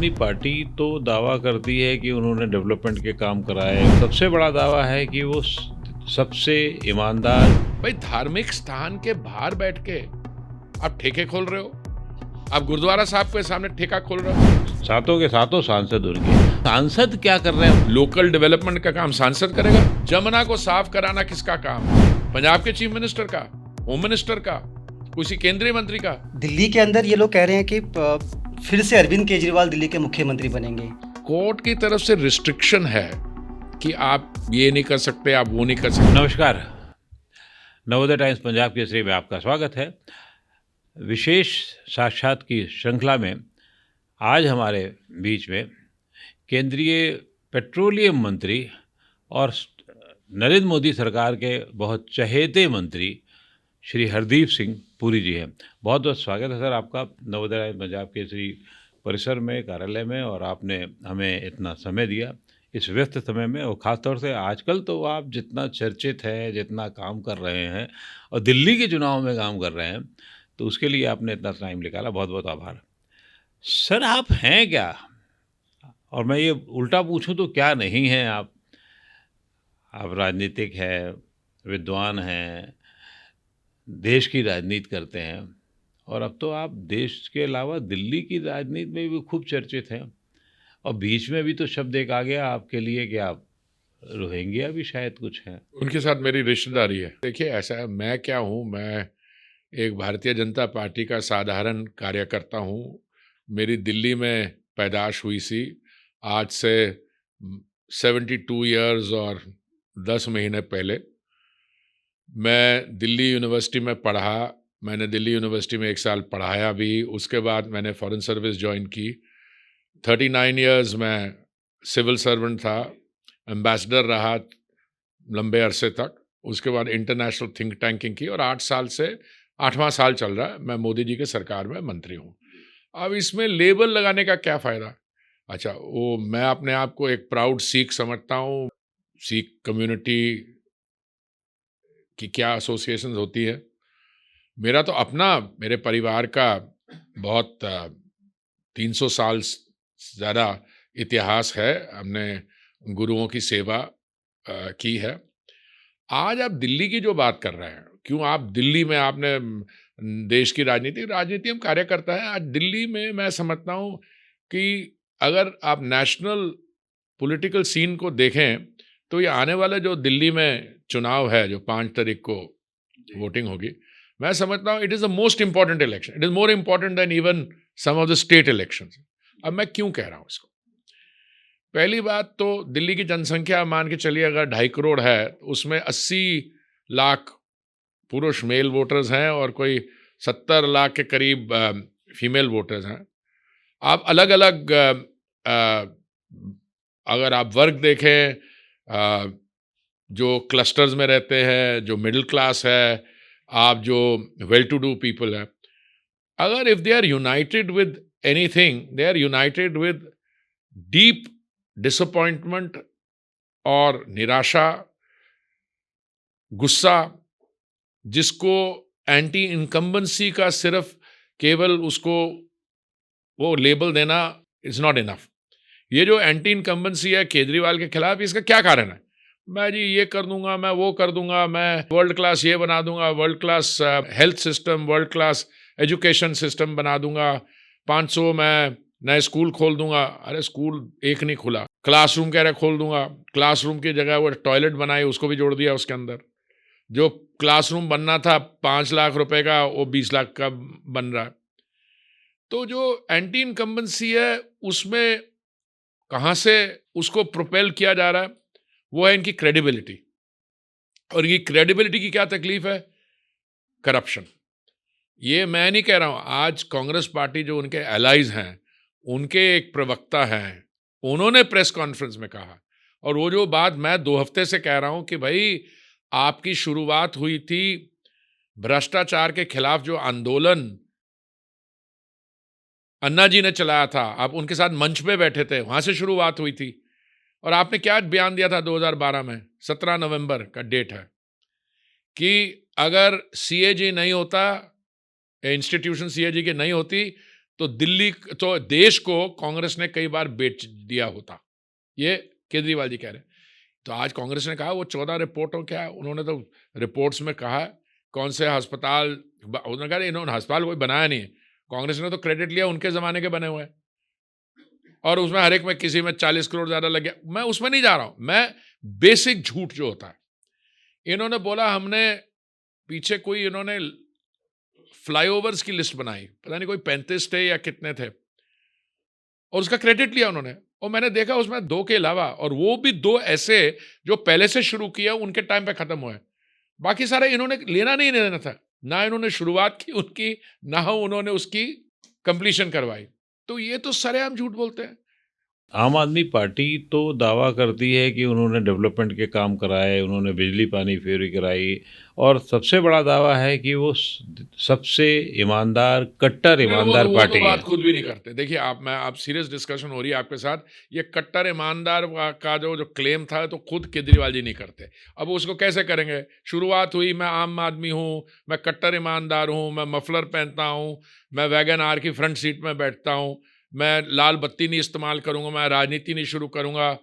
आदमी पार्टी तो दावा करती है कि उन्होंने डेवलपमेंट के काम कराए। सबसे बड़ा दावा है कि वो सबसे ईमानदार। भाई धार्मिक स्थान के बाहर बैठ के आप ठेके खोल रहे हो। आप गुरुद्वारा साहब के सामने ठेका खोल रहे हो। सातों के सातों सांसद उनके। सांसद क्या कर रहे हैं? लोकल डेवलपमेंट का काम सांसद करेगा। जमुना को साफ कराना किसका काम है? पंजाब के चीफ मिनिस्टर का, होम मिनिस्टर का, किसी केंद्रीय मंत्री का। दिल्ली के अंदर ये लोग कह रहे हैं कि फिर से अरविंद केजरीवाल दिल्ली के मुख्यमंत्री बनेंगे। कोर्ट की तरफ से रिस्ट्रिक्शन है कि आप ये नहीं कर सकते, आप वो नहीं कर सकते। नमस्कार, नवोदय टाइम्स पंजाब केसरी में आपका स्वागत है। विशेष साक्षात की श्रृंखला में आज हमारे बीच में केंद्रीय पेट्रोलियम मंत्री और नरेंद्र मोदी सरकार के बहुत चहेते मंत्री श्री हरदीप सिंह पुरी जी हैं। बहुत बहुत स्वागत है सर आपका नवोदय टाइम्स पंजाब केसरी परिसर में, कार्यालय में, और आपने हमें इतना समय दिया इस व्यस्त समय में। और ख़ासतौर से आजकल तो आप जितना चर्चित है, जितना काम कर रहे हैं और दिल्ली के चुनाव में काम कर रहे हैं, तो उसके लिए आपने इतना टाइम निकाला, बहुत बहुत आभार। सर आप हैं क्या? और मैं ये उल्टा पूछूं तो क्या नहीं हैं आप? राजनीतिक हैं, विद्वान हैं, देश की राजनीति करते हैं, और अब तो आप देश के अलावा दिल्ली की राजनीति में भी खूब चर्चित हैं। और बीच में भी तो शब्द एक आ गया आपके लिए कि आप रोहिंग्या भी शायद कुछ हैं। उनके साथ मेरी रिश्तेदारी है। देखिए ऐसा है, मैं क्या हूँ, मैं एक भारतीय जनता पार्टी का साधारण कार्यकर्ता हूँ। मेरी दिल्ली में पैदाश हुई सी। आज से 72 इयर्स और 10 महीने पहले मैं दिल्ली यूनिवर्सिटी में पढ़ा। मैंने दिल्ली यूनिवर्सिटी में 1 साल पढ़ाया भी। उसके बाद मैंने फॉरेन सर्विस ज्वाइन की। 39 इयर्स मैं सिविल सर्वेंट था, एम्बेसडर रहा लंबे अरसे तक। उसके बाद इंटरनेशनल थिंक टैंकिंग की, और 8 साल से 8वां साल चल रहा है मैं मोदी जी के सरकार में मंत्री हूँ। अब इसमें लेबल लगाने का क्या फ़ायदा? अच्छा, वो मैं अपने आप को एक प्राउड सिख समझता हूँ। सिख कम्युनिटी की क्या एसोसिएशंस होती है। मेरा तो अपना, मेरे परिवार का बहुत 300 साल ज़्यादा इतिहास है। हमने गुरुओं की सेवा की है। आज आप दिल्ली की जो बात कर रहे हैं, क्यों आप दिल्ली में आपने देश की राजनीति हम कार्यकर्ता हैं। आज दिल्ली में मैं समझता हूँ कि अगर आप नेशनल पॉलिटिकल सीन को देखें तो ये आने वाला जो दिल्ली में चुनाव है, जो 5 तारीख को वोटिंग होगी, मैं समझता हूँ it is the most important election. It is more important than even some of the state elections. अब मैं क्यों कह रहा हूँ इसको? पहली बात तो दिल्ली की जनसंख्या मान के चलिए अगर 2.5 करोड़ है, उसमें 80 लाख पुरुष मेल वोटर्स हैं और कोई 70 लाख के करीब फीमेल वोटर्स हैं। आप अलग अलग अगर आप वर्ग देखें, जो क्लस्टर्स में रहते हैं, जो मिडिल क्लास है, आप जो वेल टू डू पीपल हैं, अगर if they are united with anything, they are united with deep disappointment और निराशा, गुस्सा, जिसको एंटी इनकम्बेंसी का सिर्फ केवल उसको वो लेबल देना इज नॉट इनफ। ये जो एंटी इनकम्बेंसी है केजरीवाल के खिलाफ, इसका क्या कारण है? मैं जी ये कर दूंगा, मैं वो कर दूंगा, मैं वर्ल्ड क्लास ये बना दूंगा, world class health system, world class education system बना दूंगा, 500 मैं नए स्कूल खोल दूंगा। अरे स्कूल एक नहीं खुला, क्लासरूम कह रहे खोल दूंगा। क्लासरूम की जगह वो टॉयलेट बनाई, उसको भी जोड़ दिया उसके अंदर। जो क्लासरूम बनना था 5 लाख रुपए का, वो 20 लाख का बन रहा है। तो जो एंटी इनकम्बेंसी है उसमें कहाँ से उसको प्रोपेल किया जा रहा है, वो है इनकी क्रेडिबिलिटी। और ये क्रेडिबिलिटी की क्या तकलीफ है? करप्शन। ये मैं नहीं कह रहा हूँ, आज कांग्रेस पार्टी जो उनके एलाइज हैं, उनके एक प्रवक्ता हैं, उन्होंने प्रेस कॉन्फ्रेंस में कहा, और वो जो बात मैं 2 हफ्ते से कह रहा हूँ कि भाई आपकी शुरुआत हुई थी भ्रष्टाचार के खिलाफ, जो आंदोलन अन्ना जी ने चलाया था, आप उनके साथ मंच पे बैठे थे, वहां से शुरुआत हुई थी। और आपने क्या बयान दिया था 2012 में, 17 नवंबर का डेट है, कि अगर सीएजी नहीं होता, इंस्टीट्यूशन सीएजी की नहीं होती, तो दिल्ली तो देश को कांग्रेस ने कई बार बेच दिया होता, ये केजरीवाल जी कह रहे हैं। तो आज कांग्रेस ने कहा वो 14 रिपोर्टों क्या, उन्होंने तो रिपोर्ट्स में कहा है कौन से अस्पताल, उन्होंने कहा इन्होंने अस्पताल कोई बनाया नहीं है, कांग्रेस ने तो क्रेडिट लिया उनके जमाने के बने हुए हैं, और उसमें हर एक में किसी में 40 करोड़ ज्यादा लग गया। मैं उसमें नहीं जा रहा हूं, मैं बेसिक झूठ जो होता है, इन्होंने बोला हमने पीछे कोई इन्होंने फ्लाईओवर्स की लिस्ट बनाई, पता नहीं कोई 35 थे या कितने थे, और उसका क्रेडिट लिया उन्होंने, और मैंने देखा उसमें 2 के अलावा, और वो भी 2 ऐसे जो पहले से शुरू किया उनके टाइम पे खत्म हुए, बाकी सारे इन्होंने लेना नहीं लेना था, ना इन्होंने शुरुआत की उनकी, ना उन्होंने उसकी कंप्लीशन करवाई। तो ये तो सरेआम झूठ बोलते हैं। आम आदमी पार्टी तो दावा करती है कि उन्होंने डेवलपमेंट के काम कराए, उन्होंने बिजली पानी फ्री कराई, और सबसे बड़ा दावा है कि वो सबसे ईमानदार, कट्टर ईमानदार वो पार्टी तो बात है। खुद भी नहीं करते। देखिए आप सीरियस डिस्कशन हो रही है आपके साथ, ये कट्टर ईमानदार का जो क्लेम था तो खुद केजरीवाल जी नहीं करते। अब उसको कैसे करेंगे? शुरुआत हुई मैं आम आदमी हूँ, मैं कट्टर ईमानदार हूँ, मैं मफलर पहनता हूँ, मैं वैगन आर की फ्रंट सीट में बैठता हूँ, मैं लाल बत्ती नहीं इस्तेमाल करूंगा, मैं राजनीति नहीं शुरू करूंगा,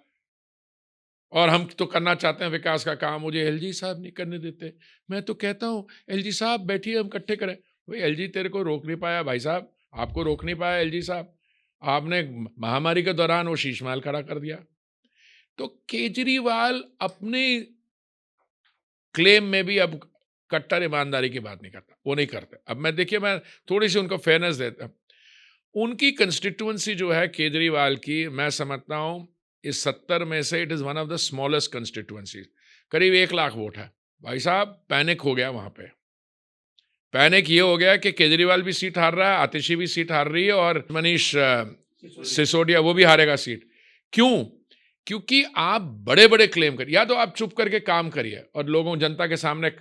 और हम तो करना चाहते हैं विकास का काम, मुझे एलजी साहब नहीं करने देते। मैं तो कहता हूँ एलजी साहब बैठिए, हम इकट्ठे करें। भाई एलजी तेरे को रोक नहीं पाया भाई साहब, आपको रोक नहीं पाया एलजी साहब, आपने महामारी के दौरान वो शीश महल खड़ा कर दिया। तो केजरीवाल अपने क्लेम में भी अब कट्टर ईमानदारी की बात नहीं करता, वो नहीं करते। अब मैं देखिए, मैं थोड़ी सी उनको फेयरनेस देता हूं। उनकी कंस्टिट्यूएंसी जो है केजरीवाल की, मैं समझता हूं इस 70 में से it is one of the smallest constituency, करीब 1 लाख वोट है। भाई साहब पैनिक हो गया वहां पे, पैनिक ये हो गया कि केजरीवाल भी सीट हार रहा है, आतिशी भी सीट हार रही है, और मनीष सिसोदिया वो भी हारेगा सीट। क्यों? क्योंकि आप बड़े बड़े क्लेम करिए, या तो आप चुप करके काम करिए और लोगों जनता के सामने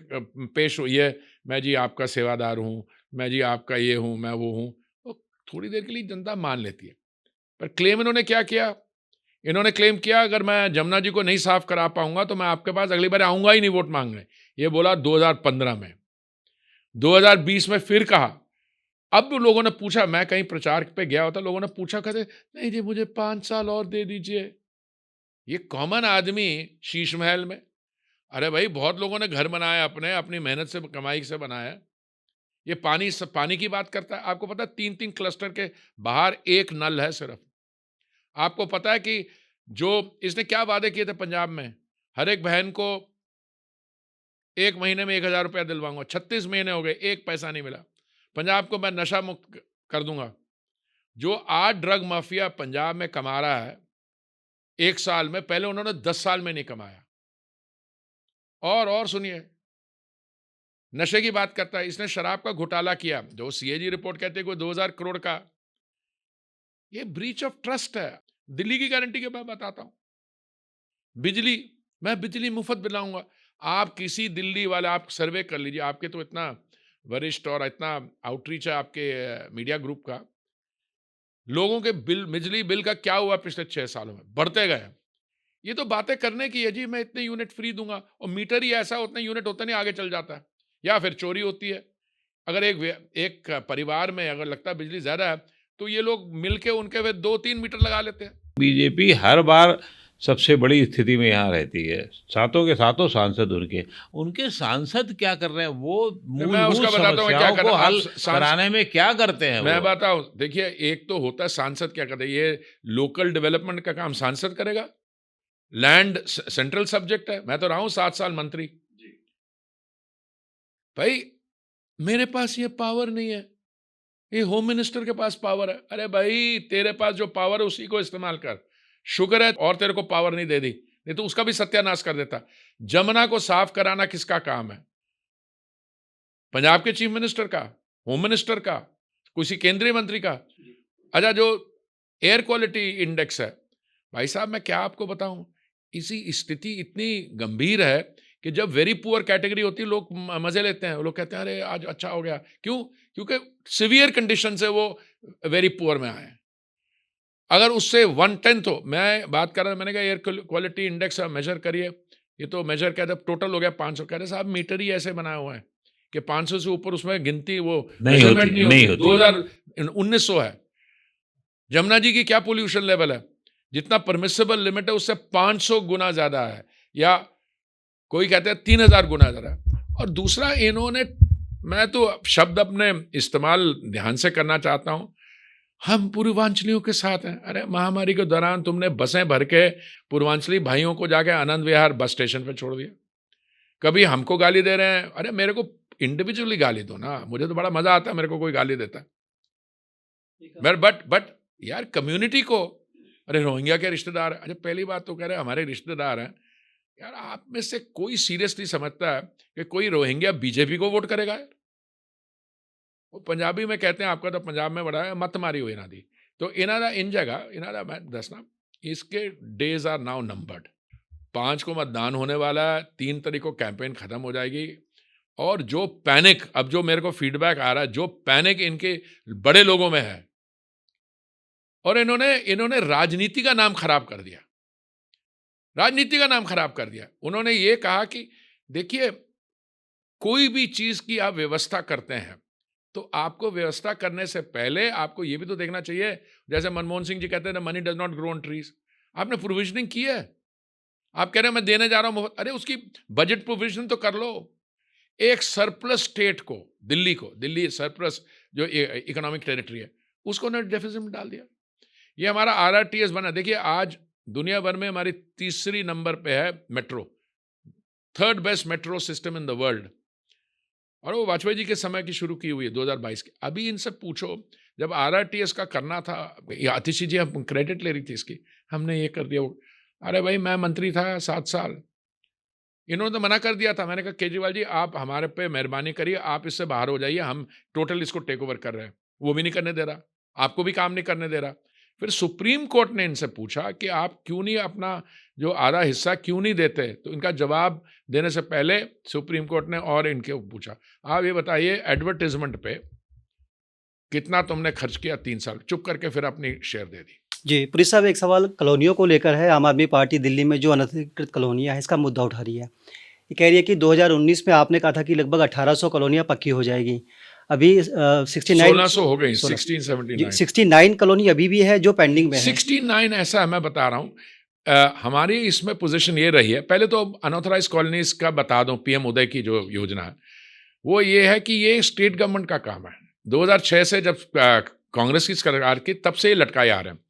पेश होइए, मैं जी आपका सेवादार हूं, मैं जी आपका ये हूं, मैं वो हूं, तो थोड़ी देर के लिए जनता मान लेती है। पर क्लेम इन्होंने क्या किया? इन्होंने क्लेम किया अगर मैं जमुना जी को नहीं साफ करा पाऊंगा तो मैं आपके पास अगली बार आऊंगा ही नहीं वोट मांगने। ये बोला 2015 में, 2020 में फिर कहा। अब लोगों ने पूछा, मैं कहीं प्रचार पे गया होता, लोगों ने पूछा, कहते नहीं जी मुझे 5 साल और दे दीजिए। ये कॉमन आदमी शीश महल में, अरे भाई बहुत लोगों ने घर बनाया अपने, अपनी मेहनत से कमाई से बनाया। ये पानी की बात करता है। आपको पता है 3-3 क्लस्टर के बाहर एक नल है सिर्फ। आपको पता है कि जो इसने क्या वादे किए थे पंजाब में, हर एक बहन को 1 महीने में 1000 रुपया दिलवाऊंगा, 36 महीने हो गए, 1 पैसा नहीं मिला। पंजाब को मैं नशा मुक्त कर दूंगा। जो आज ड्रग माफिया पंजाब में कमा रहा है 1 साल में, पहले उन्होंने 10 साल में नहीं कमाया। और सुनिए, नशे की बात करता है, इसने शराब का घोटाला किया, जो सीएजी रिपोर्ट कहते हैं कोई 2000 करोड़ का। ये ब्रीच ऑफ ट्रस्ट है। दिल्ली की गारंटी के मैं बताता हूं, बिजली, मैं बिजली मुफ्त दिलाऊंगा। आप किसी दिल्ली वाले, आप सर्वे कर लीजिए, आपके तो इतना वरिष्ठ और इतना आउटरीच है आपके मीडिया ग्रुप का, लोगों के बिल, बिजली बिल का क्या हुआ पिछले 6 सालों में? बढ़ते गए। ये तो बातें करने की है जी, मैं इतने यूनिट फ्री दूंगा, और मीटर ही ऐसा, उतने यूनिट होता नहीं, आगे चल जाता है, या फिर चोरी होती है। अगर एक परिवार में अगर लगता है बिजली ज्यादा है, तो ये लोग मिलके उनके वे 2-3 मीटर लगा लेते हैं। बीजेपी हर बार सबसे बड़ी स्थिति में यहाँ रहती है, सातों के सातों सांसद उनके उनके सांसद क्या कर रहे हैं, वो मैं मूलभूत उसका बताता हूँ मैं क्या समस्याओं कर को रहा हूँ। हल कराने में क्या करते हैं मैं वो? बताऊं, देखिए एक तो होता है सांसद क्या करते हैं, ये लोकल डेवलपमेंट का काम सांसद करेगा, लैंड सेंट्रल सब्जेक्ट है। मैं तो रहा हूं 7 साल मंत्री भाई, मेरे पास ये पावर नहीं है, ये होम मिनिस्टर के पास पावर है। अरे भाई तेरे पास जो पावर है उसी को इस्तेमाल कर। शुक्र है और तेरे को पावर नहीं दे दी, नहीं तो उसका भी सत्यानाश कर देता। जमुना को साफ कराना किसका काम है? पंजाब के चीफ मिनिस्टर का, होम मिनिस्टर का, किसी केंद्रीय मंत्री का। अच्छा, जो एयर क्वालिटी इंडेक्स है, भाई साहब मैं क्या आपको बताऊं, इसी स्थिति इतनी गंभीर है कि जब वेरी पुअर कैटेगरी होती है लोग मजे लेते हैं, लोग कहते हैं अरे आज अच्छा हो गया। क्यों? क्योंकि सिवियर कंडीशन से वो वेरी पुअर में आए हैं। अगर उससे 1/10 हो, मैं बात कर रहा, मैंने कहा एयर क्वालिटी इंडेक्स मेजर करिए, ये तो मेजर कहते टोटल हो गया 500। कह रहे साहब मीटर ही ऐसे बनाए हुए हैं, कि 500 से ऊपर उसमें गिनती वो नहीं measurement होती, नहीं होती। 2019 है। जमुना जी की क्या पोल्यूशन लेवल है? जितना परमिसिबल लिमिट है उससे 500 गुना ज्यादा है, या कोई कहते हैं 3000 गुना ज्यादा। और दूसरा, इन्होंने, मैं तो शब्द अपने इस्तेमाल ध्यान से करना चाहता हूं, हम पूर्वांचलियों के साथ हैं। अरे महामारी के दौरान तुमने बसें भर के पूर्वांचली भाइयों को जाके आनंद विहार बस स्टेशन पे छोड़ दिया। कभी हमको गाली दे रहे हैं, अरे मेरे को इंडिविजुअली गाली दो ना, मुझे तो बड़ा मजा आता है मेरे को कोई गाली देता है। बट यार कम्युनिटी को, अरे रोहिंग्या के रिश्तेदार हैं। अच्छा, पहली बात तो कह रहे हैं हमारे रिश्तेदार हैं। यार आप में से कोई सीरियसली समझता है कि कोई रोहिंग्या बीजेपी को वोट करेगा? यार वो पंजाबी में कहते हैं, आपका तो पंजाब में बड़ा है, मत मारी हुई ना दी। तो इन्होंने इन जगह, इन्होंने मैं दसना, इसके डेज आर नाउ नंबर्ड। 5 को मतदान होने वाला है, 3 तारीख को कैंपेन खत्म हो जाएगी। और जो पैनिक, अब जो मेरे को फीडबैक आ रहा है, जो पैनिक इनके बड़े लोगों में है, और इन्होंने राजनीति का नाम खराब कर दिया। राजनीति का नाम खराब कर दिया। उन्होंने ये कहा कि देखिए, कोई भी चीज की आप व्यवस्था करते हैं तो आपको व्यवस्था करने से पहले आपको ये भी तो देखना चाहिए, जैसे मनमोहन सिंह जी कहते हैं, money does not grow on trees. आपने प्रोविजनिंग की है, आप कह रहे हैं मैं देने जा रहा हूं मुफ्त, अरे उसकी बजट प्रोविजन तो कर लो। एक सरप्लस स्टेट को, दिल्ली सरप्लस जो इकोनॉमिक टेरिटरी है, उसको उन्होंने डेफिसिट में डाल दिया। ये हमारा RRTS बना। देखिए आज दुनिया भर में हमारी 3री नंबर पे है metro, 3rd best metro system in the world. और वो वाजपेयी जी के समय की शुरू की हुई है, 2022 की। अभी इनसे पूछो, जब RRTS का करना था, या आतिशी जी हम क्रेडिट ले रही थी इसकी, हमने ये कर दिया वो, अरे भाई मैं मंत्री था 7 साल, इन्होंने तो मना कर दिया था। मैंने कहा केजरीवाल जी आप हमारे पे मेहरबानी करिए, आप इससे बाहर हो जाइए, हम टोटल इसको टेक ओवर कर रहे हैं। वो भी नहीं करने दे रहा, आपको भी काम नहीं करने दे रहा। फिर सुप्रीम कोर्ट ने इनसे पूछा कि आप क्यों नहीं अपना जो आधा हिस्सा क्यों नहीं देते, तो इनका जवाब देने से पहले सुप्रीम कोर्ट ने और इनके पूछा, आप ये बताइए एडवर्टाइजमेंट पे कितना तुमने खर्च किया 3 साल? चुप करके फिर अपनी शेयर दे दी। जी, पुरी साहब, एक सवाल कॉलोनियों को लेकर है। आम आदमी पार्टी दिल्ली में जो अनधिकृत कॉलोनियाँ हैं, इसका मुद्दा उठा रही है। ये कह रही है कि 2019 में आपने कहा था कि लगभग 1800 कॉलोनियाँ पक्की हो जाएगी। अभी 69 1600 हो गई, 16 जी, 1679। 69 कॉलोनी अभी भी है जो पेंडिंग में है। 69 ऐसा है, मैं बता रहा हूँ, हमारी इसमें पोजीशन ये रही है। पहले तो अनऑथराइज कॉलोनीज का बता दूं, PM उदय की जो योजना है वो ये है कि ये स्टेट गवर्नमेंट का काम है। 2006 से जब कांग्रेस की सरकार की, तब से ये लटकाए आ रहे हैं।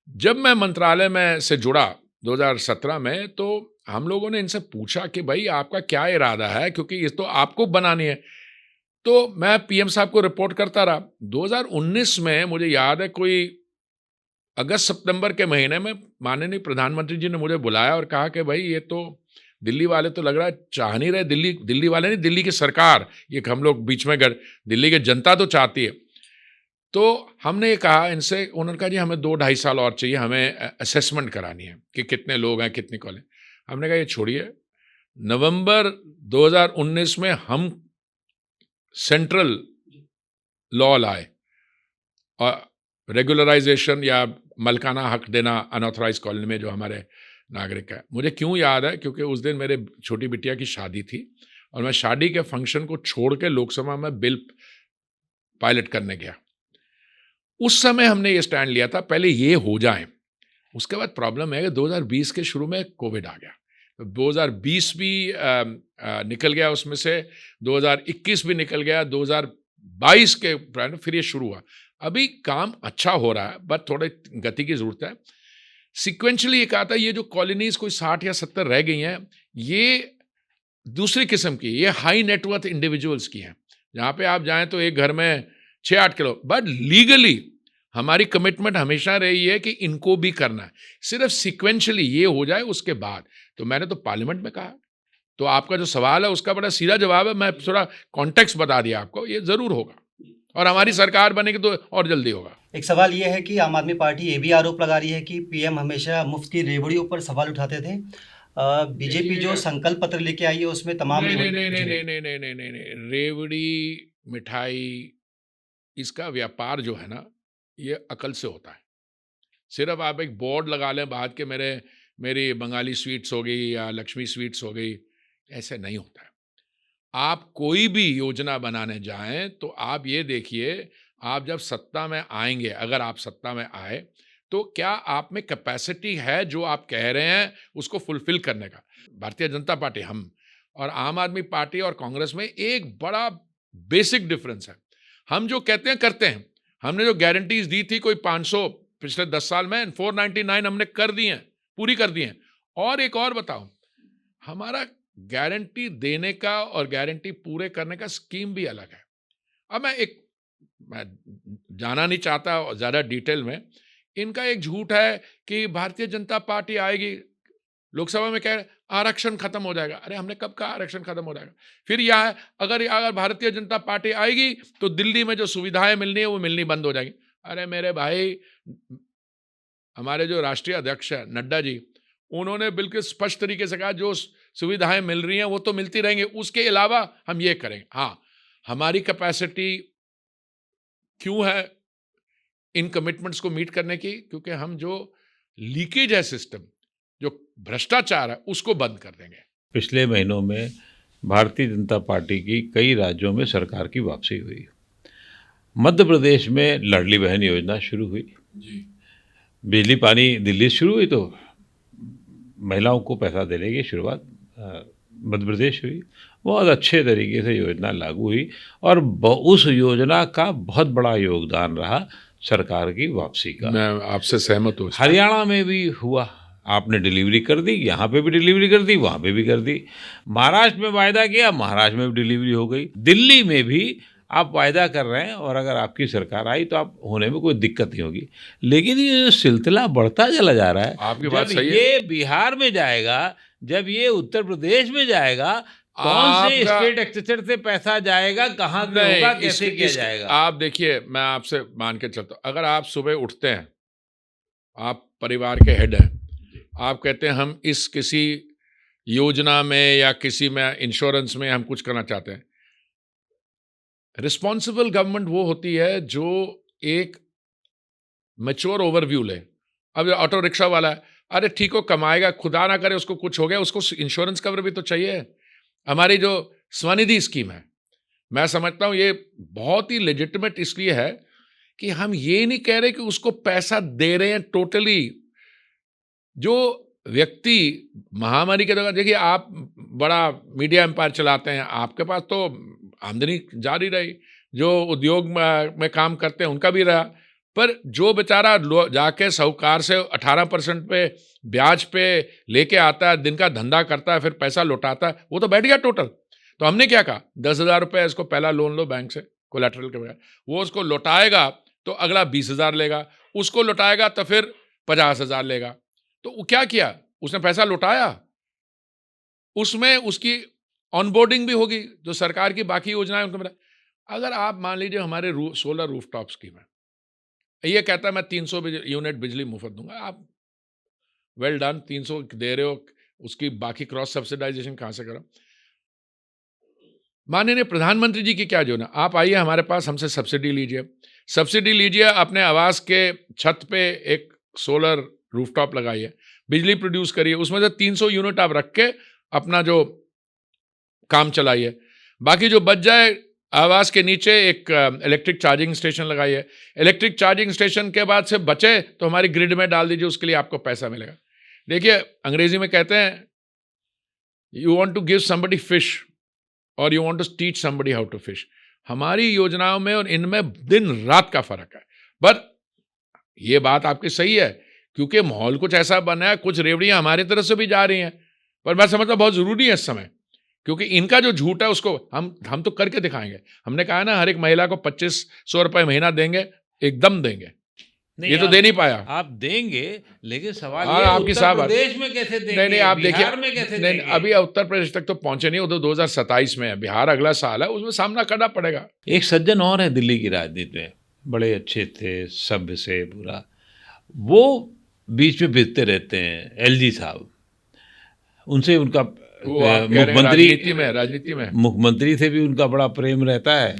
जब मैं मंत्रालय में से जुड़ा 2017 में, तो हम लोगों ने इनसे पूछा कि भाई आपका क्या इरादा है, क्योंकि ये तो आपको बनानी है। तो मैं PM साहब को रिपोर्ट करता रहा। 2019 में मुझे याद है, कोई अगस्त सितंबर के महीने में माननीय प्रधानमंत्री जी ने मुझे बुलाया और कहा कि भाई ये तो दिल्ली वाले तो लग रहा है चाह नहीं रहे, दिल्ली वाले नहीं, दिल्ली की सरकार, ये हम लोग बीच में गए, दिल्ली की जनता तो चाहती है। तो हमने ये कहा इनसे, उन्होंने कहा जी हमें 2-2.5 साल और चाहिए, हमें असेसमेंट करानी है कि कितने लोग हैं, कितनी कॉलेज। हमने कहा ये छोड़िए, नवंबर 2019 में हम सेंट्रल लॉ लाए और रेगुलराइजेशन या मलकाना हक देना अनऑथराइज कॉलोनी में जो हमारे नागरिक है। मुझे क्यों याद है, क्योंकि उस दिन मेरे छोटी बिटिया की शादी थी और मैं शादी के फंक्शन को छोड़ के लोकसभा में बिल पायलट करने गया। उस समय हमने ये स्टैंड लिया था पहले ये हो जाए। उसके बाद प्रॉब्लम है कि 2020 के शुरू में कोविड आ गया, तो 2020 भी निकल गया, उसमें से 2021 भी निकल गया, 2022 के फिर ये शुरू हुआ। अभी काम अच्छा हो रहा है, बट थोड़े गति की जरूरत है। सिक्वेंशली ये कहा था, ये जो कॉलोनीज कोई 60 या 70 रह गई हैं, ये दूसरी किस्म की, ये हाई नेटवर्थ इंडिविजुअल्स की हैं, जहाँ पे आप जाएं तो एक घर में 6-8 किलो, बट लीगली हमारी कमिटमेंट हमेशा रही है कि इनको भी करना है। सिर्फ सिक्वेंशली ये हो जाए उसके बाद। तो मैंने तो पार्लियामेंट में कहा, तो आपका जो सवाल है उसका बड़ा सीधा जवाब है, मैं थोड़ा कॉन्टेक्स्ट बता दिया आपको, ये जरूर होगा और हमारी सरकार बनेगी तो और जल्दी होगा। एक सवाल ये है कि आम आदमी पार्टी ये भी आरोप लगा रही है कि PM हमेशा मुफ्त की रेवड़ियों पर सवाल उठाते थे। बीजेपी जो संकल्प पत्र लेके आई है उसमें तमाम नहीं, रेवड़ी मिठाई इसका व्यापार जो है ना, ये अकल से होता है। सिर्फ आप एक बोर्ड लगा लें बात के मेरी बंगाली स्वीट्स हो गई या लक्ष्मी स्वीट्स हो गई, ऐसे नहीं होता है। आप कोई भी योजना बनाने जाएं तो आप ये देखिए, आप जब सत्ता में आएंगे, अगर आप सत्ता में आए तो क्या आप में कैपेसिटी है जो आप कह रहे हैं उसको फुलफिल करने का। भारतीय जनता पार्टी, हम और आम आदमी पार्टी और कांग्रेस में एक बड़ा बेसिक डिफरेंस है। हम जो कहते हैं करते हैं। हमने जो गारंटीज दी थी कोई 500 पिछले 10 साल में 499 हमने कर दी हैं, पूरी कर दी हैं। और एक और बताओ, हमारा गारंटी देने का और गारंटी पूरे करने का स्कीम भी अलग है। अब मैं जाना नहीं चाहता ज्यादा डिटेल में। इनका एक झूठ है कि भारतीय जनता पार्टी आएगी, लोकसभा में कह रहे आरक्षण खत्म हो जाएगा। अरे हमने कब कहा आरक्षण खत्म हो जाएगा? फिर यह है, अगर भारतीय जनता पार्टी आएगी तो दिल्ली में जो सुविधाएं मिलनी है वो मिलनी बंद हो जाएगी। अरे मेरे भाई, हमारे जो राष्ट्रीय अध्यक्ष है नड्डा जी, उन्होंने बिल्कुल स्पष्ट तरीके से कहा जो सुविधाएं मिल रही हैं वो तो मिलती रहेंगी, उसके अलावा हम ये करेंगे। हाँ, हमारी कैपेसिटी क्यों है इन कमिटमेंट्स को मीट करने की? क्योंकि हम जो लीकेज है सिस्टम, जो भ्रष्टाचार है, उसको बंद कर देंगे। पिछले महीनों में भारतीय जनता पार्टी की कई राज्यों में सरकार की वापसी हुई। मध्य प्रदेश में लाडली बहन योजना शुरू हुई, जी। बिजली पानी दिल्ली से शुरू हुई तो महिलाओं को पैसा देने की शुरुआत मध्य प्रदेश हुई। बहुत अच्छे तरीके से योजना लागू हुई और उस योजना का बहुत बड़ा योगदान रहा सरकार की वापसी का। मैं आपसे सहमत हूँ। हरियाणा में भी हुआ, आपने डिलीवरी कर दी, यहाँ पे भी डिलीवरी कर दी, वहाँ पे भी कर दी। महाराष्ट्र में वायदा किया, महाराष्ट्र में भी डिलीवरी हो गई। दिल्ली में भी आप वायदा कर रहे हैं और अगर आपकी सरकार आई तो आप होने में कोई दिक्कत नहीं होगी। लेकिन ये सिलसिला बढ़ता चला जा रहा है। आपकी बात सही है। ये बिहार में जाएगा, जब ये उत्तर प्रदेश में जाएगा, कौन से स्टेट एक्सेसर से पैसा जाएगा, कहाँ से होगा, कैसे किया जाएगा? आप देखिए, मैं आपसे मान के चलता हूँ, अगर आप सुबह उठते हैं, आप परिवार के हेड हैं, आप कहते हैं हम इस किसी योजना में या किसी में इंश्योरेंस में हम कुछ करना चाहते हैं। रिस्पॉन्सिबल गवर्नमेंट वो होती है जो एक मैच्योर ओवरव्यू ले। अब ऑटो रिक्शा वाला है, अरे ठीक हो, कमाएगा, खुदा ना करे उसको कुछ हो गया, उसको इंश्योरेंस कवर भी तो चाहिए। हमारी जो स्वनिधि स्कीम है, मैं समझता हूं ये बहुत ही लेजिटिमेट इसलिए है कि हम ये नहीं कह रहे कि उसको पैसा दे रहे हैं टोटली। जो व्यक्ति महामारी के दौरान, देखिए आप बड़ा मीडिया एम्पायर चलाते हैं, आपके पास तो आमदनी जारी रही, जो उद्योग में काम करते हैं उनका भी रहा, पर जो बेचारा जाके साहूकार से 18% पे ब्याज पे लेके आता है, दिन का धंधा करता है, फिर पैसा लौटाता है, वो तो बैठ गया टोटल। तो हमने क्या कहा, 10,000 रुपये इसको पहला लोन लो बैंक से कोलैटरल के बगैर, वो उसको लौटाएगा तो अगला 20,000 लेगा, उसको लौटाएगा तो फिर 50,000 लेगा। तो वो क्या किया, उसने पैसा लौटाया, उसमें उसकी ऑनबोर्डिंग भी होगी, जो सरकार की बाकी योजनाएं उनको मिला। अगर आप मान लीजिए हमारे सोलर रूफटॉप स्कीम है, ये कहता है मैं 300 यूनिट बिजली मुफ्त दूंगा, आप वेल डन, 300 दे रहे हो, उसकी बाकी क्रॉस सब्सिडाइजेशन कहां से करो? माननीय प्रधानमंत्री जी की क्या योजना, आप आइए हमारे पास, हमसे सब्सिडी लीजिए, अपने आवास के छत पे एक सोलर रूफटॉप लगाइए, बिजली प्रोड्यूस करिए, उसमें से 300 यूनिट आप रख के अपना जो काम चलाइए, बाकी जो बच जाए आवास के नीचे एक इलेक्ट्रिक चार्जिंग स्टेशन लगाइए, इलेक्ट्रिक चार्जिंग स्टेशन के बाद से बचे तो हमारी ग्रिड में डाल दीजिए, उसके लिए आपको पैसा मिलेगा। देखिए अंग्रेजी में कहते हैं, you want to give somebody fish और you want to teach somebody how to fish. हमारी योजनाओं में और इनमें दिन रात का फर्क है। पर यह बात आपकी सही है, क्योंकि माहौल कुछ ऐसा बना है, कुछ रेवड़ियां हमारी तरफ से भी जा रही हैं, पर मैं समझता बहुत जरूरी है इस समय, क्योंकि इनका जो झूठ है उसको हम तो करके दिखाएंगे। हमने कहा ना, हर एक महिला को 2500 रुपए महीना देंगे, एकदम देंगे। ये तो दे नहीं पाया। आप देंगे, लेकिन सवाल ये आपकी उत्तर प्रदेश में कैसे देंगे? नहीं, आप देखिए, बिहार में कैसे देंगे? अभी उत्तर प्रदेश तक तो पहुंचे नहीं, वो तो 2027 में है, बिहार अगला साल है, उसमें सामना करना पड़ेगा। एक सज्जन और है दिल्ली की राजनीति में, बड़े अच्छे थे, सभ्य से पूरा, वो बीच में भिड़ते रहते हैं, एलजी साहब। उनसे उनका राजनीति में मुख्यमंत्री से भी उनका बड़ा प्रेम रहता है,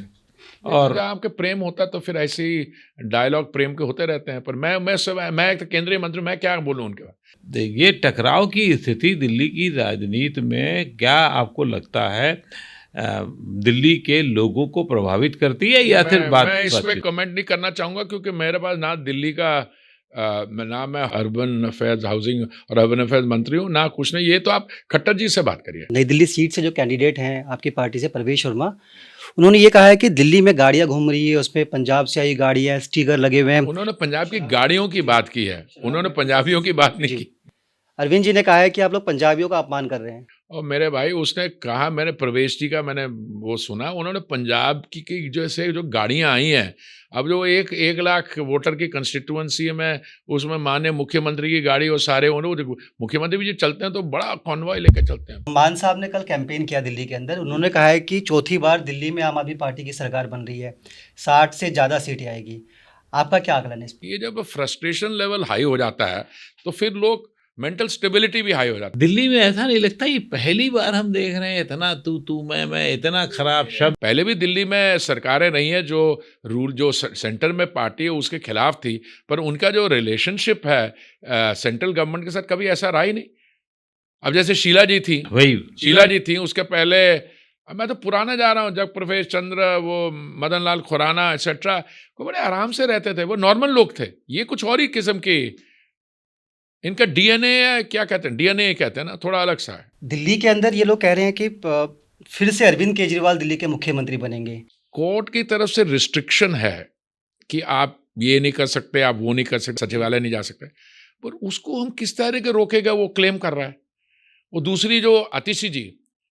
और आपके प्रेम होता तो फिर ऐसे ही डायलॉग प्रेम के होते रहते हैं। पर मैं एक केंद्रीय मंत्री, मैं क्या बोलूं उनके बाद। ये टकराव की स्थिति दिल्ली की राजनीति में, क्या आपको लगता है दिल्ली के लोगों को प्रभावित करती है या फिर मैं इसमें कमेंट नहीं करना चाहूँगा, क्योंकि मेरे पास ना दिल्ली का ना मैं अर्बन अफेयर्स, हाउसिंग और अर्बन अफेयर्स मंत्री हूँ, ना कुछ नहीं। ये तो आप खट्टर जी से बात करिए। नई दिल्ली सीट से जो कैंडिडेट हैं आपकी पार्टी से, प्रवेश वर्मा, उन्होंने ये कहा है कि दिल्ली में गाड़ियां घूम रही है, उसमें पंजाब से आई गाड़ियां, स्टिकर लगे हुए हैं। उन्होंने पंजाब की गाड़ियों की बात की है, उन्होंने पंजाबियों की बात नहीं जी। की। अरविंद जी ने कहा है कि आप लोग पंजाबियों का अपमान कर रहे हैं। और मेरे भाई उसने कहा, मैंने प्रवेश जी का मैंने वो सुना, उन्होंने पंजाब की जैसे जो गाड़ियां आई हैं, अब जो एक लाख वोटर की कंस्टिट्यूएंसी में, उसमें माननीय मुख्यमंत्री की गाड़ी और सारे मुख्यमंत्री भी जो चलते हैं तो बड़ा कॉन्वॉय लेके चलते हैं। मान साहब ने कल कैंपेन किया दिल्ली के अंदर, उन्होंने कहा है कि चौथी बार दिल्ली में आम आदमी पार्टी की सरकार बन रही है, 60 से ज़्यादा सीटें आएगी। आपका क्या आकलन है इस पर? ये जब फ्रस्ट्रेशन लेवल हाई हो जाता है तो फिर लोग मेंटल स्टेबिलिटी भी हाई हो जाती है। दिल्ली में ऐसा नहीं लगता ये पहली बार हम देख रहे हैं इतना तू मैं, इतना खराब शब्द। पहले भी दिल्ली में सरकारें रही हैं जो रूल जो सेंटर में पार्टी है उसके खिलाफ थी, पर उनका जो रिलेशनशिप है सेंट्रल गवर्नमेंट के साथ कभी ऐसा रहा ही नहीं। अब जैसे शीला जी थी, शीला जी थी, उसके पहले, अब मैं तो पुराना जा रहा हूँ, जब प्रोफेसर चंद्र, वो मदन लाल खुराना एक्सेट्रा, वो बड़े आराम से रहते थे, वो नॉर्मल लोग थे। ये कुछ और ही किस्म की, इनका डीएनए क्या कहते हैं, डीएनए कहते हैं ना, थोड़ा अलग सा है। दिल्ली के अंदर ये लोग कह रहे हैं कि फिर से अरविंद केजरीवाल दिल्ली के मुख्यमंत्री बनेंगे। कोर्ट की तरफ से रिस्ट्रिक्शन है कि आप ये नहीं कर सकते, आप वो नहीं कर सकते, सचिवालय नहीं जा सकते, पर उसको हम किस तरह के रोकेगा, वो क्लेम कर रहा है। वो दूसरी जो आतिशी जी,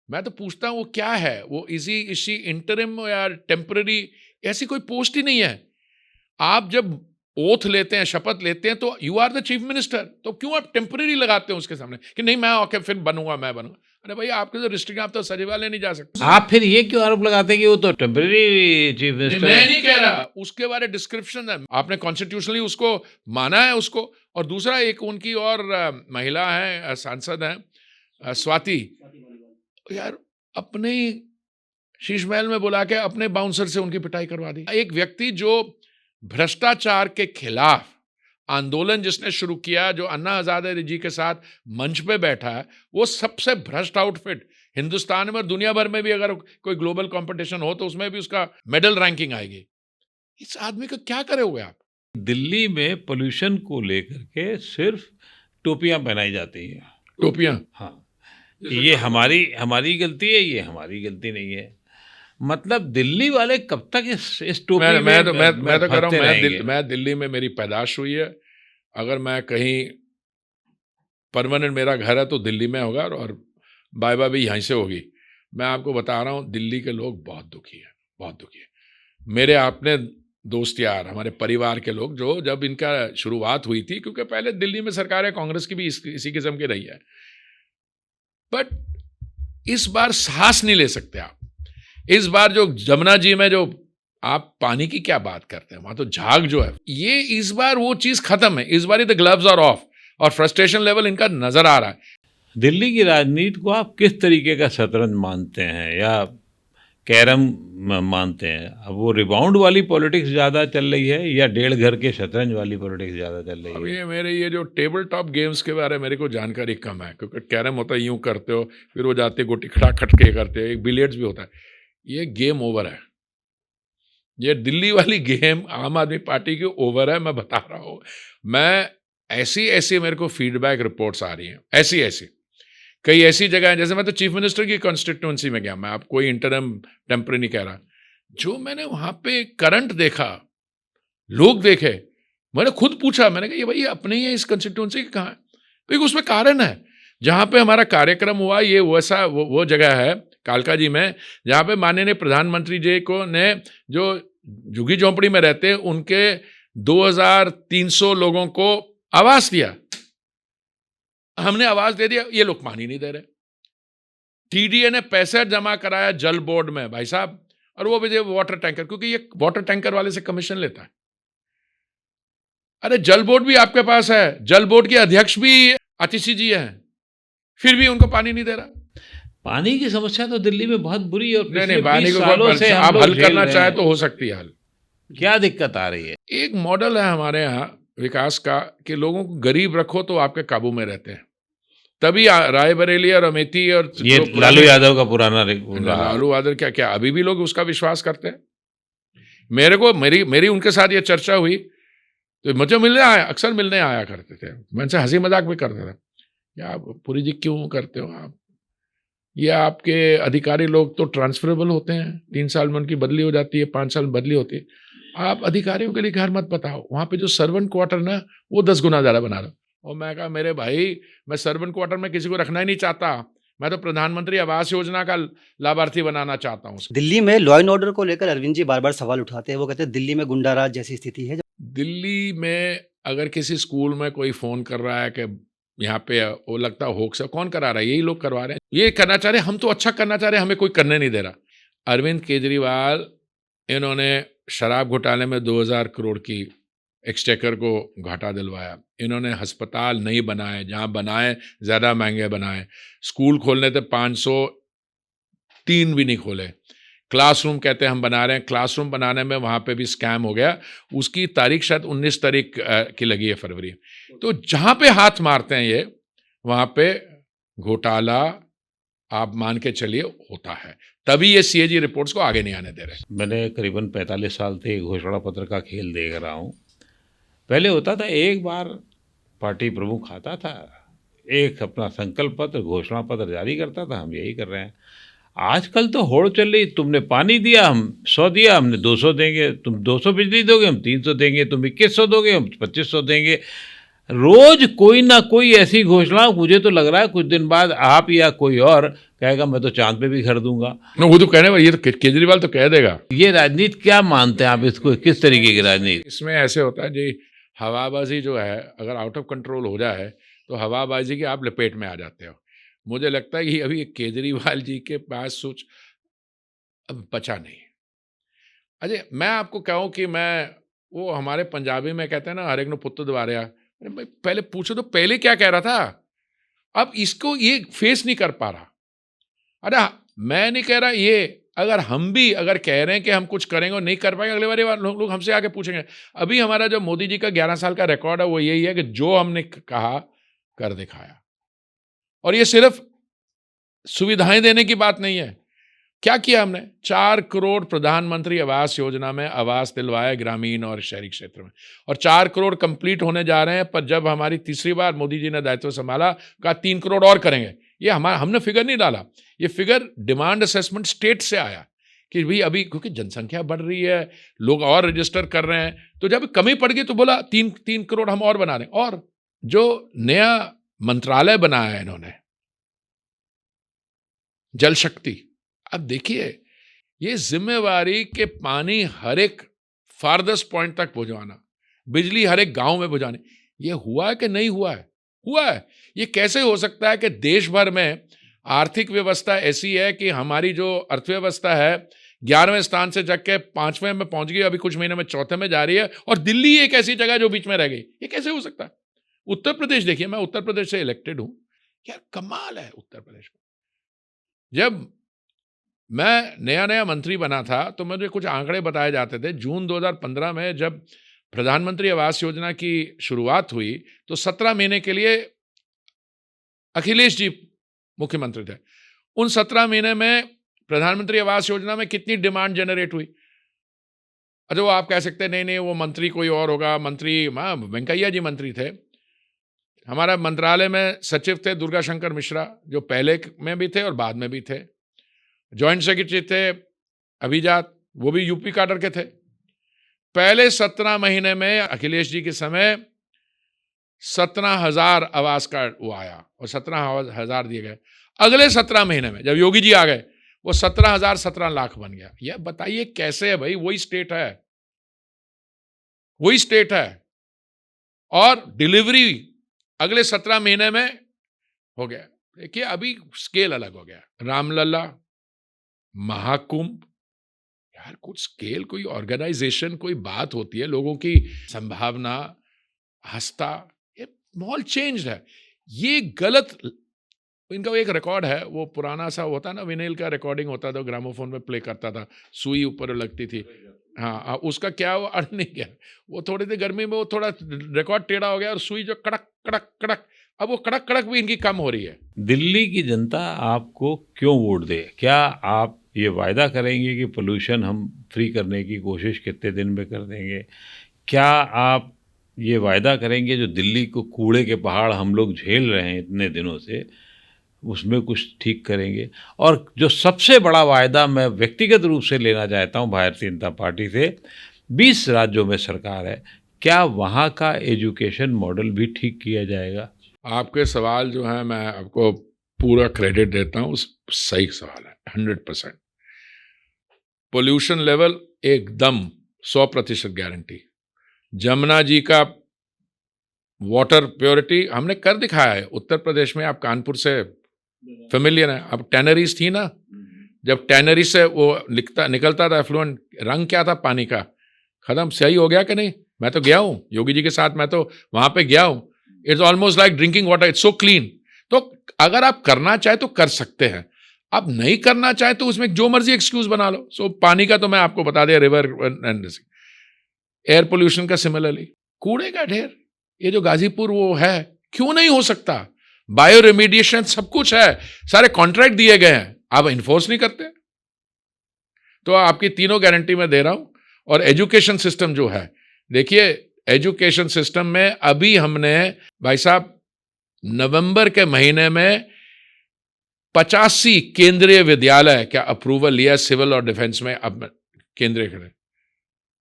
मैं तो पूछता हूँ वो क्या है, वो इसी इंटरिम या टेम्पररी, ऐसी कोई पोस्ट ही नहीं है। आप जब ओथ लेते हैं, शपथ लेते हैं, तो you are the chief minister, तो क्यों आप टेम्पररी लगाते हैं उसके सामने कि नहीं मैं ओके फिर बनूंगा, मैं बनूंगा। अरे भाई आपके जो रिस्ट्रिक्ट, आप तो सचिवालय नहीं जा सकते। आप फिर ये क्यों आरोप लगाते हैं कि वो तो टेम्परेरी चीफ मिनिस्टर मैं है? नहीं कह रहा, उसके बारे डिस्क्रिप्शन है, आपने कॉन्स्टिट्यूशनली उसको माना है उसको। और दूसरा एक उनकी और महिला है, सांसद हैं, स्वाति, यार अपने शीश महल में बुला के अपने बाउंसर से उनकी पिटाई करवा दी। एक व्यक्ति जो भ्रष्टाचार के खिलाफ आंदोलन जिसने शुरू किया, जो अन्ना हजारे जी के साथ मंच पे बैठा है, वो सबसे भ्रष्ट आउटफिट हिंदुस्तान में और दुनिया भर में भी, अगर कोई ग्लोबल कंपटीशन हो तो उसमें भी उसका मेडल रैंकिंग आएगी। इस आदमी का क्या करोगे आप? दिल्ली में पोल्यूशन को लेकर के सिर्फ टोपियां पहनाई जाती हैं। टोपियां? हाँ, ये हमारी गलती है, ये हमारी गलती नहीं है। मतलब दिल्ली वाले कब तक इस टोपी मैं तो कह रहा फंसते हूँ, मैं दिल्ली में मेरी पैदाश हुई है। अगर मैं कहीं परमानेंट मेरा घर है तो दिल्ली में होगा, और बाय बाय भी यहीं से होगी। मैं आपको बता रहा हूँ, दिल्ली के लोग बहुत दुखी हैं, बहुत दुखी हैं। मेरे अपने दोस्त यार, हमारे परिवार के लोग, जो जब इनका शुरुआत हुई थी, क्योंकि पहले दिल्ली में सरकारें कांग्रेस की भी इसी किस्म की रही है, बट इस बार सांस नहीं ले सकते आप। इस बार जो जमुना जी में जो आप पानी की क्या बात करते हैं, वहां तो झाग जो है, ये इस बार वो चीज खत्म है। इस बार द ग्लव्स आर ऑफ, और फ्रस्ट्रेशन लेवल इनका नजर आ रहा है। दिल्ली की राजनीति को आप किस तरीके का शतरंज मानते हैं या कैरम मानते हैं? अब वो रिबाउंड वाली पॉलिटिक्स ज़्यादा चल रही है या डेढ़ घर के शतरंज वाली पॉलिटिक्स ज़्यादा चल रही है? अब ये मेरे ये जो टेबल टॉप गेम्स के बारे में मेरे को जानकारी कम है, क्योंकि कैरम होता है यूं करते हो, फिर वो जाते गोटी खड़ा खटके करते हो, एक बिलियर्ड्स भी होता है। ये गेम ओवर है, ये दिल्ली वाली गेम आम आदमी पार्टी की ओवर है, मैं बता रहा हूँ। मैं ऐसी मेरे को फीडबैक रिपोर्ट्स आ रही हैं, ऐसी कई ऐसी जगह है, जैसे मैं तो चीफ मिनिस्टर की कॉन्स्टिट्यूंसी में गया, मैं आप कोई इंटरम टेम्पररी नहीं कह रहा, जो मैंने वहां पे करंट देखा, लोग देखे, मैंने खुद पूछा, मैंने कहा ये भाई अपने ही है इस कॉन्स्टिट्यूंसी के, कहाँ है? तो उसमें कारण है, जहां पे हमारा कार्यक्रम हुआ, ये वैसा वो जगह है कालका जी में, जहां पे माननीय प्रधानमंत्री जी को ने जो झुग्गी झोंपड़ी में रहते हैं उनके 2300 लोगों को आवास दिया। हमने आवाज दे दिया, ये लोग पानी नहीं दे रहे। टीडीए ने पैसा जमा कराया जल बोर्ड में भाई साहब, और वो भी वाटर टैंकर, क्योंकि ये वाटर टैंकर वाले से कमीशन लेता है। अरे जल बोर्ड भी आपके पास है, जल बोर्ड के अध्यक्ष भी आतिशी जी हैं, फिर भी उनको पानी नहीं दे रहा। पानी की समस्या तो दिल्ली में बहुत बुरी है, और नहीं, पानी को सालों से आप हल करना चाहे तो हो सकती है हल। क्या दिक्कत आ रही है? एक मॉडल है हमारे यहाँ विकास का कि लोगों को गरीब रखो तो आपके काबू में रहते हैं। तभी रायबरेली और अमेठी और ये जो लालू यादव का पुराना लालू यादव क्या क्या अभी भी लोग उसका विश्वास करते हैं। मेरे को मेरी मेरी उनके साथ ये चर्चा हुई तो मुझे मिलने आया, अक्सर मिलने आया करते थे, मैं उनसे हंसी मजाक भी करता था, क्या आप पुरी जी क्यों करते हो आप, ये आपके अधिकारी लोग तो ट्रांसफरेबल होते हैं, 3 साल में उनकी बदली हो जाती है, 5 साल में बदली होती है, आप अधिकारियों के लिए घर मत बताओ, वहां पे जो सर्वेंट क्वार्टर ना वो 10 गुना ज्यादा बना रहा। और मैं कहा मेरे भाई, मैं सर्वेंट क्वार्टर में किसी को रखना ही नहीं चाहता, मैं तो प्रधानमंत्री आवास योजना का लाभार्थी बनाना चाहता हूँ। दिल्ली में लॉ एंड ऑर्डर को लेकर अरविंद जी बार-बार सवाल उठाते हैं। वो कहते हैं दिल्ली में गुंडाराज जैसी स्थिति है। दिल्ली में अगर किसी स्कूल में कोई फोन कर रहा है कि यहाँ पे वो लगता है होक्स है, कौन करा रहा है? यही लोग करवा रहे हैं, ये करना चाह रहे हैं, हम तो अच्छा करना चाह रहे हैं, हमें कोई करने नहीं दे रहा। अरविंद केजरीवाल, इन्होंने शराब घोटाले में 2000 करोड़ की एक्सचेकर को घाटा दिलवाया, इन्होंने अस्पताल नहीं बनाए, जहाँ बनाए ज़्यादा महंगे बनाए, स्कूल खोलने थे 503 भी नहीं खोले, क्लासरूम कहते हैं हम बना रहे हैं, क्लासरूम बनाने में वहाँ पे भी स्कैम हो गया, उसकी तारीख शायद 19 तारीख की लगी है फरवरी। तो जहाँ पे हाथ मारते हैं ये, वहाँ पे घोटाला आप मान के चलिए होता है, तभी ये सीएजी रिपोर्ट्स को आगे नहीं आने दे रहे। मैंने करीबन 45 साल से घोषणा पत्र का खेल देख रहा हूँ। पहले होता था एक बार पार्टी प्रमुख आता था, एक अपना संकल्प पत्र घोषणा पत्र जारी करता था, हम यही कर रहे हैं। आजकल तो होड़ चल रही, तुमने पानी दिया हम 100 दिया, हमने 200 देंगे, तुम 200 बिजली दोगे हम 300 देंगे, तुम 2100 दोगे हम 2500 देंगे। रोज कोई ना कोई ऐसी घोषणा, मुझे तो लग रहा है कुछ दिन बाद आप या कोई और कहेगा मैं तो चांद पे भी घर दूंगा। वो तो कहने वाला, ये तो केजरीवाल तो कह देगा। ये राजनीति क्या मानते हैं आप इसको, किस तरीके की राजनीति? इसमें ऐसे होता है जी, हवाबाजी जो है अगर आउट ऑफ कंट्रोल हो जाए तो हवाबाजी की आप लपेट में आ जाते हो। मुझे लगता है कि अभी केजरीवाल जी के पास सोच अब बचा नहीं। अजय मैं आपको कहूँ कि मैं, वो हमारे पंजाबी में कहते हैं ना, हर एक नो पुत्त द्वारिया, अरे भाई पहले पूछो तो पहले क्या कह रहा था, अब इसको ये फेस नहीं कर पा रहा। अरे मैं नहीं कह रहा, ये अगर हम भी अगर कह रहे हैं कि हम कुछ करेंगे और नहीं कर पाएंगे, अगले बार लोग हमसे आके पूछेंगे। अभी हमारा जो मोदी जी का 11 साल का रिकॉर्ड है वो यही है कि जो हमने कहा कर दिखाया। और ये सिर्फ सुविधाएं देने की बात नहीं है, क्या किया हमने, 4 करोड़ प्रधानमंत्री आवास योजना में आवास दिलवाए ग्रामीण और शहरी क्षेत्र में, और 4 करोड़ कंप्लीट होने जा रहे हैं। पर जब हमारी तीसरी बार मोदी जी ने दायित्व संभाला, कहा 3 करोड़ और करेंगे। ये हमने फिगर नहीं डाला, ये फिगर डिमांड असेसमेंट स्टेट से आया कि भाई अभी क्योंकि जनसंख्या बढ़ रही है, लोग और रजिस्टर कर रहे हैं, तो जब कमी पड़ गई तो बोला 3 करोड़ हम और बना रहे हैं। और जो नया मंत्रालय बनाया है इन्होंने, जल शक्ति, अब देखिए ये जिम्मेवारी के पानी हर एक फारदर्स्ट पॉइंट तक पहुंचाना, बिजली हर एक गांव में पहुंचानी, ये हुआ है कि नहीं हुआ है? हुआ है। ये कैसे हो सकता है कि देश भर में आर्थिक व्यवस्था ऐसी है कि हमारी जो अर्थव्यवस्था है 11वें स्थान से जग के 5वें में पहुंच गई, अभी कुछ महीने में 4थे में जा रही है, और दिल्ली एक ऐसी जगह जो बीच में रह गई, ये कैसे हो सकता है? उत्तर प्रदेश देखिए, मैं उत्तर प्रदेश से इलेक्टेड हूं, यार कमाल है उत्तर प्रदेश में। जब मैं नया नया मंत्री बना था तो मुझे कुछ आंकड़े बताए जाते थे। जून 2015 में जब प्रधानमंत्री आवास योजना की शुरुआत हुई तो 17 महीने के लिए अखिलेश जी मुख्यमंत्री थे। उन 17 महीने में प्रधानमंत्री आवास योजना में कितनी डिमांड जनरेट हुई? अच्छा, वो आप कह सकते हैं नहीं नहीं वो मंत्री कोई और होगा, मंत्री वेंकैया जी मंत्री थे। हमारा मंत्रालय में सचिव थे दुर्गा शंकर मिश्रा, जो पहले में भी थे और बाद में भी थे। जॉइंट सेक्रेटरी थे अभिजात, वो भी यूपी काडर के थे। पहले 17 महीने में अखिलेश जी के समय 17,000 आवास का वो आया और 17,000 दिए गए। अगले 17 महीने में जब योगी जी आ गए वो 17,000 17 लाख बन गया। यह बताइए कैसे है भाई? वही स्टेट है, वही स्टेट है, और डिलीवरी अगले 17 महीने में हो गया। देखिए अभी स्केल अलग हो गया। रामलला, महाकुंभ, यार कुछ स्केल, कोई ऑर्गेनाइजेशन, कोई बात होती है, लोगों की संभावना, आस्था, ये माहौल चेंज है। ये गलत, इनका एक रिकॉर्ड है, वो पुराना सा होता ना, विनील का रिकॉर्डिंग होता था, ग्रामोफोन में प्ले करता था, सुई ऊपर लगती थी। हाँ, उसका क्या हुआ? अर्थ नहीं किया, वो थोड़ी देर गर्मी में वो थोड़ा रिकॉर्ड टेढ़ा हो गया और सुई जो कड़क कड़क कड़क, अब वो कड़क कड़क भी इनकी कम हो रही है। दिल्ली की जनता आपको क्यों वोट दे? क्या आप ये वायदा करेंगे कि पोल्यूशन हम फ्री करने की कोशिश कितने दिन में कर देंगे? क्या आप ये वायदा करेंगे जो दिल्ली को कूड़े के पहाड़ हम लोग झेल रहे हैं इतने दिनों से, उसमें कुछ ठीक करेंगे? और जो सबसे बड़ा वायदा मैं व्यक्तिगत रूप से लेना चाहता हूँ भारतीय जनता पार्टी से, 20 राज्यों में सरकार है, क्या वहाँ का एजुकेशन मॉडल भी ठीक किया जाएगा? आपके सवाल जो है मैं आपको पूरा क्रेडिट देता हूँ, सही सवाल है 100%। पोल्यूशन लेवल एकदम 100% गारंटी। जमुना जी का वाटर प्योरिटी हमने कर दिखाया है उत्तर प्रदेश में। आप कानपुर से फेमिलियर हैं। अब टैनरीज थी ना, जब टैनरी से वो निकलता था एफ्लुएंट, रंग क्या था पानी का, खत्म। सही हो गया कि नहीं? मैं तो गया हूँ योगी जी के साथ, मैं तो वहां पे गया हूँ। It's almost like drinking water, it's so clean. तो अगर आप करना चाहे तो कर सकते हैं, आप नहीं करना चाहे तो उसमें जो मर्जी एक्सक्यूज बना लो। सो पानी का तो मैं आपको बता दिया, रिवर एंड एयर पोल्यूशन का सिमिलरली, कूड़े का ढेर, ये जो गाजीपुर वो है, क्यों नहीं हो सकता? बायो रेमिडिएशन सब कुछ है, सारे कॉन्ट्रैक्ट दिए गए हैं, आप इन्फोर्स नहीं करते। तो आपकी तीनों गारंटी मैं दे रहा हूं। और एजुकेशन सिस्टम जो है, देखिए एजुकेशन सिस्टम में अभी हमने भाई साहब नवंबर के महीने में 85 केंद्रीय विद्यालय का अप्रूवल लिया सिविल और डिफेंस में। अब केंद्रीय खड़े,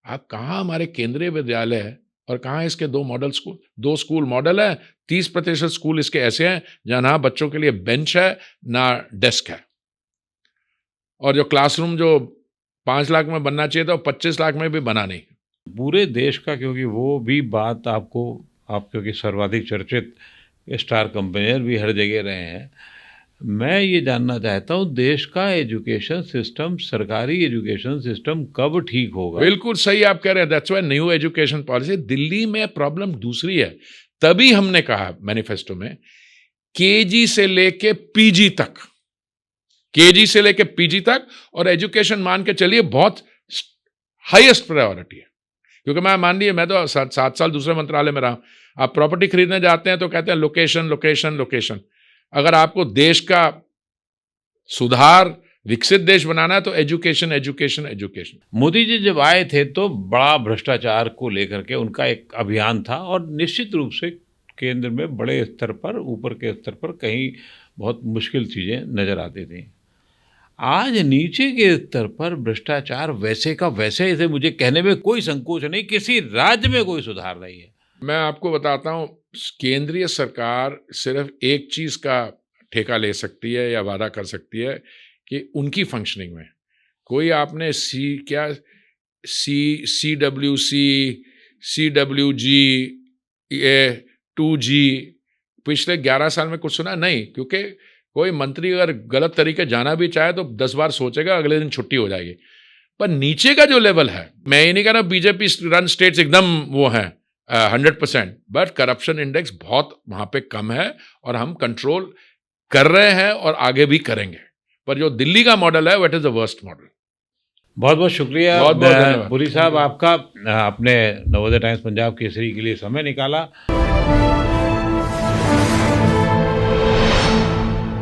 आप कहाँ हमारे केंद्रीय विद्यालय है और कहाँ इसके 2 मॉडल स्कूल? 2 स्कूल मॉडल है, 30% स्कूल इसके ऐसे हैं जहां ना बच्चों के लिए बेंच है ना डेस्क है। और जो क्लासरूम जो 5 लाख में बनना चाहिए था, 25 लाख में भी बना नहीं। पूरे देश का, क्योंकि वो भी बात आपको, आप क्योंकि सर्वाधिक चर्चित स्टार कंपेनियर भी हर जगह रहे हैं, मैं ये जानना चाहता हूँ देश का एजुकेशन सिस्टम, सरकारी एजुकेशन सिस्टम कब ठीक होगा? बिल्कुल सही आप कह रहे हैं। That's why new education policy. Delhi में प्रॉब्लम दूसरी है, तभी हमने कहा मैनिफेस्टो में केजी से लेके पीजी तक, केजी से लेके पीजी तक, और एजुकेशन मान के चलिए बहुत हाईएस्ट प्रायोरिटी है। क्योंकि मैं मान लीजिए, मैं तो 7 साल दूसरे मंत्रालय में रहा। आप प्रॉपर्टी खरीदने जाते हैं तो कहते हैं लोकेशन लोकेशन लोकेशन। अगर आपको देश का सुधार, विकसित देश बनाना है तो education education education. Modi ji जब आए थे तो बड़ा भ्रष्टाचार को लेकर के उनका एक अभियान था, और निश्चित रूप से केंद्र में बड़े स्तर पर, ऊपर के स्तर पर कहीं बहुत मुश्किल चीज़ें नज़र आती थी। आज नीचे के स्तर पर भ्रष्टाचार वैसे का वैसे, इसे मुझे कहने में कोई संकोच नहीं, किसी राज्य में कोई सुधार नहीं है। मैं आपको बताता हूं, केंद्रीय सरकार सिर्फ एक चीज का ठेका ले सकती है या वादा कर सकती है कि उनकी फंक्शनिंग में कोई आपने CWC, CWG, 2G पिछले 11 साल में कुछ सुना नहीं। क्योंकि कोई मंत्री अगर गलत तरीके जाना भी चाहे तो 10 बार सोचेगा, अगले दिन छुट्टी हो जाएगी। पर नीचे का जो लेवल है, मैं ये नहीं कह रहा बीजेपी रन स्टेट्स एकदम वो है 100%, बट करप्शन इंडेक्स बहुत वहां पे कम है और हम कंट्रोल कर रहे हैं और आगे भी करेंगे। पर जो दिल्ली का मॉडल है, वो it is the worst model. बहुत बहुत शुक्रिया बहुत बहुत धन्यवाद पुरी साहब आपका, अपने नवोदय टाइम्स पंजाब केसरी के लिए समय निकाला।